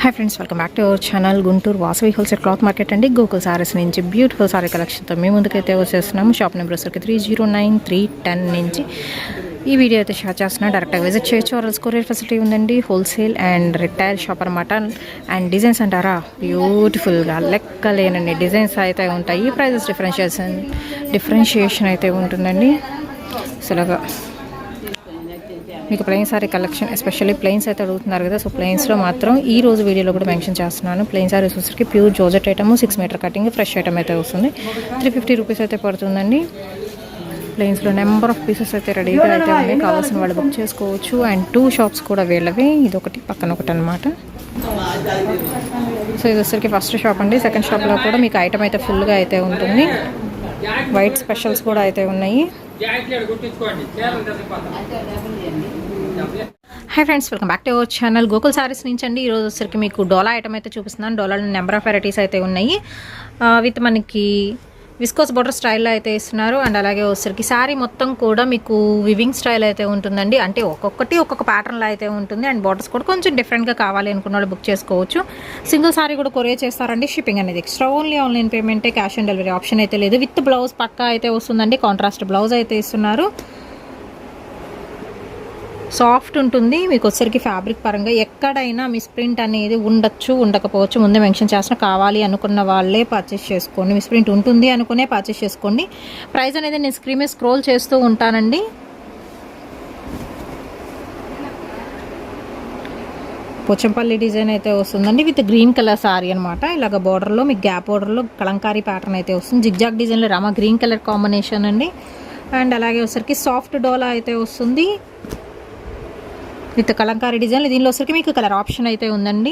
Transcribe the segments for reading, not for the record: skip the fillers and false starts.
Hi friends, welcome back to our channel. Guntur Vasavi wholesale cloth market అండి. గోకుల్ సారీస్ నుంచి beautiful sorry కలెక్షన్తో మేము ముందుకైతే వచ్చేస్తున్నాము. షాప్ నెంబర్ వచ్చరికి 309310 నుంచి ఈ వీడియో అయితే షేర్ చేస్తున్నాను. డైరెక్ట్గా విజిట్ చేయొచ్చు. ఆర్ఎల్స్ కొరియర్ ఫెసిలిటీ ఉందండి. హోల్సేల్ అండ్ రిటైల్ షాప్ అనమాట. అండ్ డిజైన్స్ అంటారా, బ్యూటిఫుల్గా లెక్కలేనండి డిజైన్స్ అయితే ఉంటాయి. ప్రైజెస్ డిఫరెన్షియేషన్ అయితే ఉంటుందండి. అసలుగా మీకు plain sorry collection, especially plains అయితే అడుగుతున్నారు కదా. సో ప్లెయిన్స్లో మాత్రం ఈ రోజు వీడియోలో కూడా మెన్షన్ చేస్తున్నాను. ప్లెయిన్ సారీస్ వచ్చరికి pure georgette item, 6 metre cutting, fresh item అయితే వస్తుంది. 350 రూపీస్ అయితే పడుతుందండి. ప్లెయిన్స్లో నెంబర్ ఆఫ్ పీసెస్ అయితే రెడీగా అయితే ఉన్నాయి. కావాల్సిన వాళ్ళు బుక్ చేసుకోవచ్చు. అండ్ 2 షాప్స్ కూడా వీళ్ళవి, ఇదొకటి పక్కన ఒకటి అనమాట. సో ఇది వచ్చరికి ఫస్ట్ షాప్ అండి. సెకండ్ షాప్లో కూడా మీకు ఐటమ్ అయితే ఫుల్గా అయితే ఉంటుంది. వైట్ స్పెషల్స్ కూడా అయితే ఉన్నాయి. Hi friends, welcome back to our channel. Gokul saris నుంచి అండి. ఈరోజు వచ్చరికి మీకు డోలా ఐటమ్ అయితే చూపిస్తున్నాను. డోలాలో నెంబర్ ఆఫ్ వెరైటీస్ అయితే ఉన్నాయి. విత్ మనకి విస్కోస్ బోర్డర్ స్టైల్లో అయితే ఇస్తున్నారు. అండ్ అలాగే వచ్చరికి శారీ మొత్తం కూడా మీకు వివింగ్ స్టైల్ అయితే ఉంటుందండి. అంటే ఒక్కొక్కటి ఒక్కొక్క ప్యాటర్న్లో అయితే ఉంటుంది. అండ్ బార్డర్స్ కూడా కొంచెం డిఫరెంట్గా కావాలి అనుకున్న వాళ్ళు బుక్ చేసుకోవచ్చు. సింగిల్ శారీ కూడా కొరియర్ చేస్తారండి. షిప్పింగ్ అనేది ఎక్స్ట్రా, ఓన్లీ ఆన్లైన్ పేమెంటే, క్యాష్ ఆన్ డెలివరీ ఆప్షన్ అయితే లేదు. విత్ బ్లౌజ్ పక్కా అయితే వస్తుందండి. కాంట్రాస్ట్ బ్లౌజ్ అయితే ఇస్తున్నారు. సాఫ్ట్ ఉంటుంది. మీకు వచ్చరికి ఫ్యాబ్రిక్ పరంగా ఎక్కడైనా మిస్ప్రింట్ అనేది ఉండొచ్చు, ఉండకపోవచ్చు. ముందే మెన్షన్ చేసిన, కావాలి అనుకున్న వాళ్ళే పర్చేస్ చేసుకోండి. మిస్ప్రింట్ ఉంటుంది అనుకునే పర్చేస్ చేసుకోండి. ప్రైస్ అనేది నేను స్క్రీన్ మీద స్క్రోల్ చేస్తూ ఉంటానండి. పోచంపల్లి డిజైన్ అయితే వస్తుందండి. విత్ గ్రీన్ కలర్ సారీ అనమాట. ఇలాగ బార్డర్లో మీకు గ్యాప్ బార్డర్లో కలంకారీ ప్యాటర్న్ అయితే వస్తుంది. జిగ్జాగ్ డిజైన్లో రామా గ్రీన్ కలర్ కాంబినేషన్ అండి. అండ్ అలాగే వచ్చరికి సాఫ్ట్ డోలా అయితే వస్తుంది విత్ కలంకారీ డిజైన్. దీనిలో వచ్చరికి మీకు కలర్ ఆప్షన్ అయితే ఉందండి.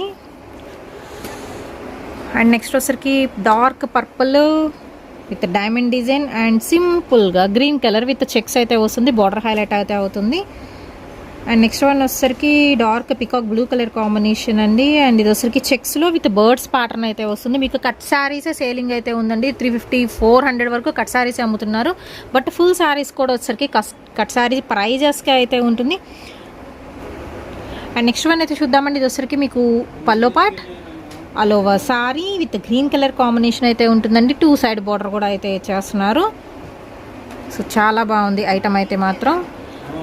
అండ్ నెక్స్ట్ వచ్చరికి dark purple with diamond design and సింపుల్గా గ్రీన్ కలర్ విత్ చెక్స్ అయితే వస్తుంది. బార్డర్ హైలైట్ అయితే అవుతుంది. అండ్ నెక్స్ట్ వన్ వచ్చరికి dark peacock blue colour combination అండి. అండ్ ఇది వచ్చరికి చెక్స్లో విత్ బర్డ్స్ ప్యాటర్న్ అయితే వస్తుంది. మీకు కట్ శారీసే సేలింగ్ అయితే ఉందండి. 350-400 వరకు కట్ శారీస్ అమ్ముతున్నారు. బట్ ఫుల్ శారీస్ కూడా వచ్చరికి కట్ శారీ ప్రైజెస్కి అయితే ఉంటుంది. అండ్ నెక్స్ట్ వన్ అయితే చూద్దామండి. ఇది వచ్చరికి మీకు పల్లో part all over sari with green colour combination అయితే ఉంటుందండి. 2 సైడ్ బార్డర్ కూడా అయితే చేస్తున్నారు. సో చాలా బాగుంది ఐటమ్ అయితే మాత్రం.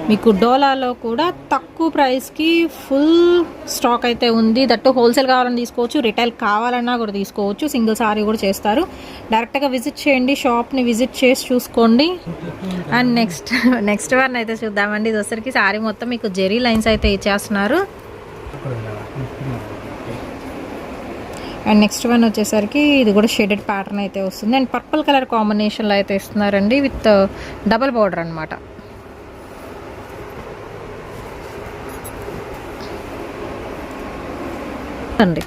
మీకు డోలాలో కూడా తక్కువ ప్రైస్కి ఫుల్ స్టాక్ అయితే ఉంది. దట్టు హోల్సేల్ కావాలని తీసుకోవచ్చు, రిటైల్ కావాలన్నా కూడా తీసుకోవచ్చు. సింగిల్ సారీ కూడా చేస్తారు. డైరెక్ట్గా విజిట్ చేయండి, షాప్ని విజిట్ చేసి చూసుకోండి. అండ్ నెక్స్ట్ వన్ అయితే చూద్దామండి. ఇది వచ్చరికి సారీ మొత్తం మీకు జెరీ లైన్స్ అయితే ఇచ్చేస్తున్నారు. అండ్ నెక్స్ట్ వన్ వచ్చేసరికి ఇది కూడా షేడెడ్ ప్యాటర్న్ అయితే వస్తుంది. అండ్ పర్పుల్ కలర్ కాంబినేషన్లో అయితే ఇస్తున్నారండి. విత్ డబల్ బార్డర్ అనమాట. అండి.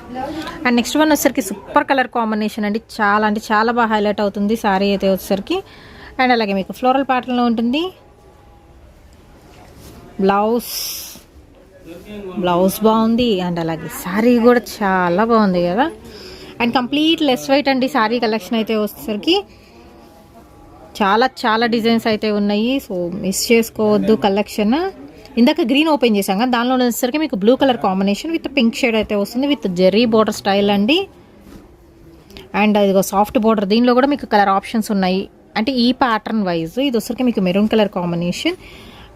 అండ్ నెక్స్ట్ వన్ వచ్చేసరికి సూపర్ కలర్ కాంబినేషన్ అండి. చాలా అంటే చాలా బాగా హైలైట్ అవుతుంది శారీ అయితే వచ్చేసరికి. అండ్ అలాగే మీకు ఫ్లోరల్ ప్యాటర్న్లో ఉంటుంది. బ్లౌజ్ బాగుంది. అండ్ అలాగే శారీ కూడా చాలా బాగుంది కదా. అండ్ కంప్లీట్ లెస్ వెయిట్ అండి శారీ కలెక్షన్ అయితే వచ్చేసరికి. చాలా చాలా డిజైన్స్ అయితే ఉన్నాయి. సో మిస్ చేసుకోవద్దు కలెక్షన్. ఇందాక గ్రీన్ ఓపెన్ చేసాం కదా, దానిలో వచ్చేసరికి మీకు blue colour combination with pink shade అయితే వస్తుంది. విత్ జెర్రీ బోర్డర్ స్టైల్ అండి. అండ్ ఇదిగో సాఫ్ట్ బోర్డర్, దీనిలో కూడా మీకు కలర్ ఆప్షన్స్ ఉన్నాయి. అంటే ఈ ప్యాటర్న్ వైజ్ ఇది వచ్చరికి మీకు maroon colour combination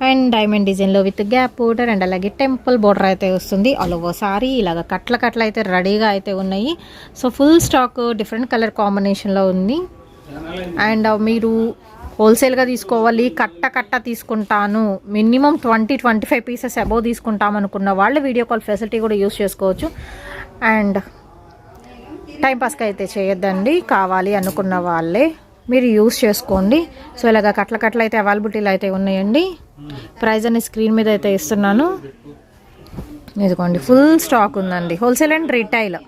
and diamond డిజైన్లో విత్ గ్యాప్ బోర్డర్ అండ్ అలాగే టెంపుల్ బోర్డర్ అయితే వస్తుంది. ఆల్ ఓవర్ సారీ ఇలాగ కట్ల అయితే రెడీగా అయితే ఉన్నాయి. So full stock different colour కాంబినేషన్లో ఉంది. అండ్ మీరు హోల్సేల్గా తీసుకోవాలి, కట్ట తీసుకుంటాను, మినిమం 20-25 పీసెస్ అబోవ్ తీసుకుంటాం అనుకున్న వాళ్ళు వీడియో కాల్ ఫెసిలిటీ కూడా యూస్ చేసుకోవచ్చు. అండ్ టైంపాస్కి అయితే చేయొద్దండి, కావాలి అనుకున్న వాళ్ళే మీరు యూస్ చేసుకోండి. సో ఇలాగ కట్ల అయితే అవైలబిలిటీలో అయితే ఉన్నాయండి. ప్రైస్ అనే స్క్రీన్ మీద అయితే ఇస్తున్నాను. ఇదిగోండి ఫుల్ స్టాక్ ఉందండి, wholesale and retail.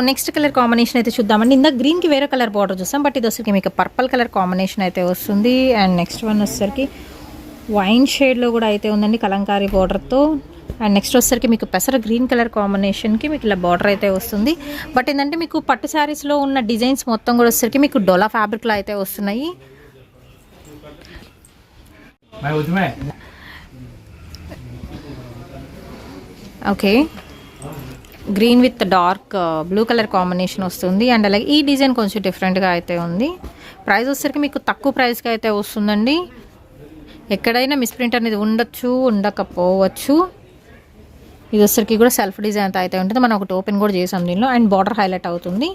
Next colour combination అయితే చూద్దామండి. ఇందాక గ్రీన్కి వేరే కలర్ బార్డర్ చూస్తాం, బట్ ఇది వచ్చరికి మీకు పర్పుల్ కలర్ కాంబినేషన్ అయితే వస్తుంది. అండ్ నెక్స్ట్ వన్ వచ్చేసరికి వైన్ షేడ్లో కూడా అయితే ఉందండి కలంకారీ బార్డర్తో. అండ్ నెక్స్ట్ వచ్చేసరికి మీకు పెసర గ్రీన్ కలర్ కాంబినేషన్కి మీకు ఇలా బార్డర్ అయితే వస్తుంది. బట్ ఏంటంటే మీకు పట్టు శారీస్లో ఉన్న డిజైన్స్ మొత్తం కూడా వచ్చేసరికి మీకు డోలా ఫ్యాబ్రిక్లో అయితే వస్తున్నాయి. Okay green with dark blue colour combination వస్తుంది. అండ్ అలాగే ఈ డిజైన్ కొంచెం డిఫరెంట్గా అయితే ఉంది. ప్రైస్ వచ్చేసరికి మీకు తక్కువ ప్రైస్కి అయితే వస్తుందండి. ఎక్కడైనా మిస్ప్రింట్ అనేది ఉండొచ్చు, ఉండకపోవచ్చు. ఇది వచ్చేసరికి కూడా సెల్ఫ్ డిజైన్ అయితే ఉంటుంది. మనం ఒకటి ఓపెన్ కూడా చేసాం దీనిలో. అండ్ బార్డర్ హైలైట్ అవుతుంది.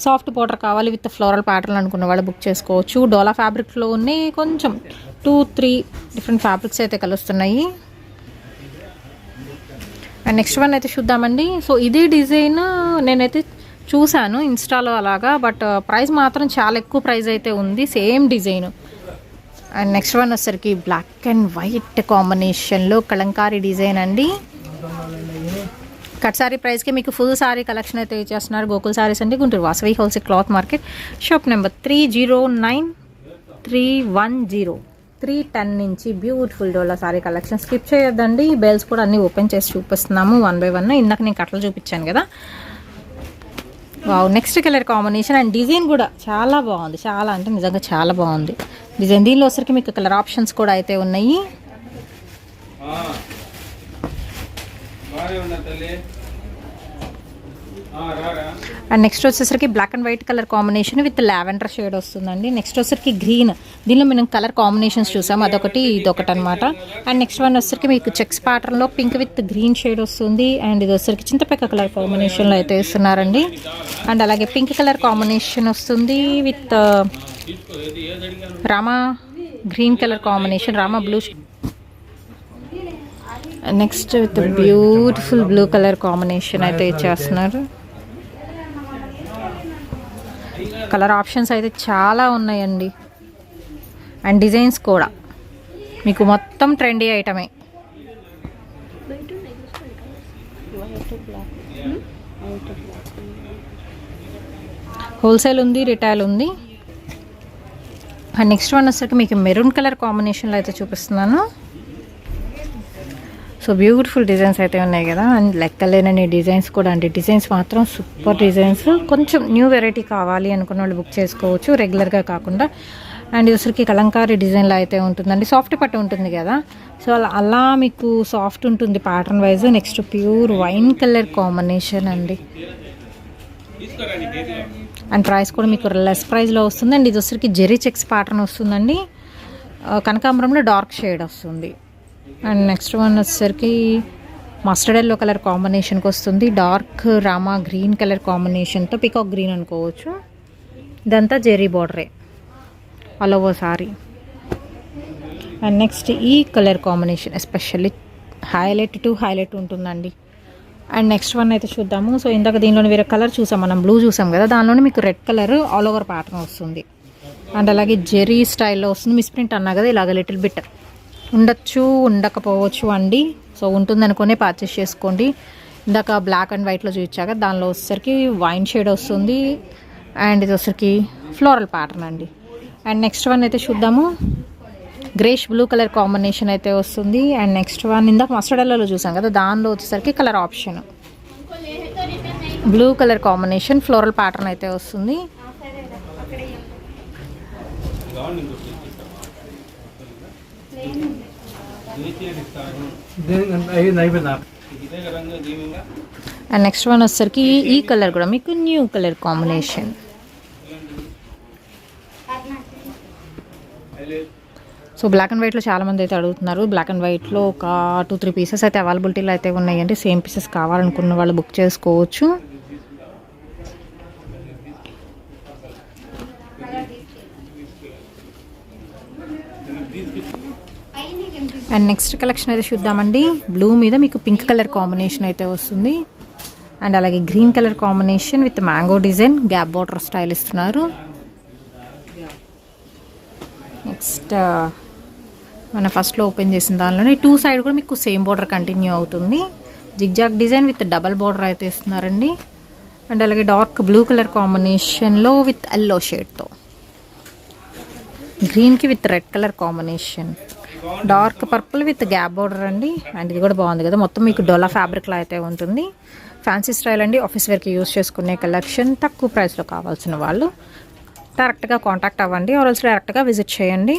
సాఫ్ట్ బార్డర్ కావాలి విత్ ఫ్లోరల్ ప్యాటర్న్ అనుకున్న వాళ్ళు బుక్ చేసుకోవచ్చు. డోలా ఫ్యాబ్రిక్లో ఉన్నాయి, కొంచెం 2-3 డిఫరెంట్ ఫ్యాబ్రిక్స్ అయితే కలుస్తున్నాయి. అండ్ నెక్స్ట్ వన్ అయితే చూద్దామండి. సో ఇదే డిజైన్ నేనైతే చూశాను ఇన్స్టాలో అలాగా, బట్ ప్రైస్ మాత్రం చాలా ఎక్కువ ప్రైస్ అయితే ఉంది, same design. And next one వచ్చేసరికి బ్లాక్ అండ్ వైట్ కాంబినేషన్లో కలంకారీ డిజైన్ అండి. కట్ సారీ ప్రైస్కి మీకు ఫుల్ సారీ కలెక్షన్ అయితే ఇచ్చేస్తున్నారు. గోకుల్ సారీస్ అండి, Guntur Vasavi wholesale cloth market, shop number 309310 310 నుంచి బ్యూటిఫుల్ డోలా సారీ కలెక్షన్. స్కిప్ చేయొద్దండి. బెల్స్ కూడా అన్నీ ఓపెన్ చేసి చూపిస్తున్నాము 1 by 1. ఇందాక నేను కట్టలు చూపించాను కదా. Wow, next colour combination and design కూడా చాలా బాగుంది. చాలా అంటే నిజంగా చాలా బాగుంది డిజైన్. దీనిలో వచ్చరికి మీకు కలర్ ఆప్షన్స్ కూడా అయితే ఉన్నాయి. అండ్ నెక్స్ట్ వచ్చేసరికి black and white colour combination with lavender shade వస్తుందండి. నెక్స్ట్ వచ్చేసరికి గ్రీన్, దీనిలో మనం కలర్ కాంబినేషన్స్ చూసాము, అదొకటి ఇదొకటి అనమాట. అండ్ నెక్స్ట్ వన్ వచ్చేసరికి మీకు చెక్స్ ప్యాటర్న్లో పింక్ విత్ గ్రీన్ షేడ్ వస్తుంది. అండ్ ఇది వచ్చేసరికి చింతపెక్క కలర్ కాంబినేషన్లో అయితే ఇస్తున్నారండి. అండ్ అలాగే పింక్ కలర్ కాంబినేషన్ వస్తుంది with Rama green colour combination, Rama blue. Next with beautiful blue colour combination అయితే ఇచ్చేస్తున్నారు. కలర్ ఆప్షన్స్ అయితే చాలా ఉన్నాయండి. అండ్ డిజైన్స్ కూడా మీకు మొత్తం ట్రెండీ ఐటమే. హోల్సేల్ ఉంది, రిటైల్ ఉంది. అండ్ నెక్స్ట్ వన్ వచ్చేసరికి మీకు మెరూన్ కలర్ కాంబినేషన్లో అయితే చూపిస్తున్నాను. సో బ్యూటిఫుల్ డిజైన్స్ అయితే ఉన్నాయి కదా. అండ్ లెక్కలేనని డిజైన్స్ కూడా అండి. డిజైన్స్ మాత్రం సూపర్ డిజైన్స్. కొంచెం న్యూ వెరైటీ కావాలి అనుకున్న వాళ్ళు బుక్ చేసుకోవచ్చు, రెగ్యులర్గా కాకుండా. అండ్ ఇసరికి కలంకారీ డిజైన్లో అయితే ఉంటుందండి. సాఫ్ట్ పట్టు ఉంటుంది కదా, సో అలా మీకు సాఫ్ట్ ఉంటుంది pattern wise. Next pure wine colour combination అండి. అండ్ ప్రైస్ కూడా మీకు లెస్ ప్రైస్లో వస్తుంది. అండ్ ఇది వచ్చరికి జెరీ చెక్స్ ప్యాటర్న్ వస్తుందండి. కనకాంబరంలో డార్క్ షేడ్ వస్తుంది. అండ్ నెక్స్ట్ వన్ వచ్చేసరికి మస్టర్డ్ ఎల్లో కలర్ కాంబినేషన్కి వస్తుంది. డార్క్ రామా గ్రీన్ కలర్ కాంబినేషన్తో, పికాక్ గ్రీన్ అనుకోవచ్చు. ఇదంతా జెరీ బార్డరే all over sari. And next ఈ కలర్ కాంబినేషన్ ఎస్పెషల్లీ హైలైట్ ఉంటుందండి. అండ్ నెక్స్ట్ వన్ అయితే చూద్దాము. సో ఇందాక దీనిలోని వేరే కలర్ చూసాం మనం, బ్లూ చూసాం కదా, దానిలోనే మీకు red colour all over pattern వస్తుంది. అండ్ అలాగే జెరీ స్టైల్లో వస్తుంది. మిస్ప్రింట్ అన్నా కదా, ఇలాగ లిటిల్ బిట్ ఉండొచ్చు, ఉండకపోవచ్చు అండి. సో ఉంటుంది అనుకునే పర్చేస్ చేసుకోండి. ఇందాక బ్లాక్ అండ్ వైట్లో చూపించాక దానిలో వచ్చేసరికి వైన్ షేడ్ వస్తుంది. అండ్ ఇది వచ్చేసరికి ఫ్లోరల్ ప్యాటర్న్ అండి. అండ్ నెక్స్ట్ వన్ అయితే చూద్దాము. గ్రేష్ బ్లూ కలర్ కాంబినేషన్ అయితే వస్తుంది. అండ్ నెక్స్ట్ వన్ ఇందాక మస్టర్డ్ ఎల్లోలో చూసాం కదా, దానిలో వచ్చేసరికి colour option blue colour combination floral pattern అయితే వస్తుంది. అండ్ నెక్స్ట్ వన్ వచ్చేసరికి ఈ కలర్ కూడా మీకు new colour combination. So black and వైట్లో చాలామంది అయితే అడుగుతున్నారు. బ్లాక్ అండ్ వైట్లో ఒక 2-3 పీసెస్ అయితే అవైలబిలిటీలో అయితే ఉన్నాయండి. సేమ్ పీసెస్ కావాలనుకున్న వాళ్ళు బుక్ చేసుకోవచ్చు. అండ్ నెక్స్ట్ కలెక్షన్ అయితే చూద్దామండి. బ్లూ మీద మీకు పింక్ కలర్ కాంబినేషన్ అయితే వస్తుంది. అండ్ అలాగే green colour combination with mango design, gap border style ఇస్తున్నారు. నెక్స్ట్ మన ఫస్ట్లో ఓపెన్ చేసిన దానిలోనే 2 సైడ్ కూడా మీకు సేమ్ బార్డర్ కంటిన్యూ అవుతుంది. Zigzag design with double border అయితే ఇస్తున్నారండి. అండ్ అలాగే డార్క్ బ్లూ కలర్ కాంబినేషన్లో విత్ ఎల్లో షేడ్తో, గ్రీన్కి with red colour combination, dark purple with gap border అండి. అండ్ ఇది కూడా బాగుంది కదా, మొత్తం మీకు డోలా ఫ్యాబ్రిక్లో అయితే ఉంటుంది. ఫ్యాన్సీ స్టైల్ అండి, ఆఫీస్ వేర్కి యూస్ చేసుకునే కలెక్షన్. తక్కువ ప్రైస్లో కావాల్సిన వాళ్ళు డైరెక్ట్గా కాంటాక్ట్ అవ్వండి, ఆర్ఎల్స్ డైరెక్ట్గా విజిట్ చేయండి.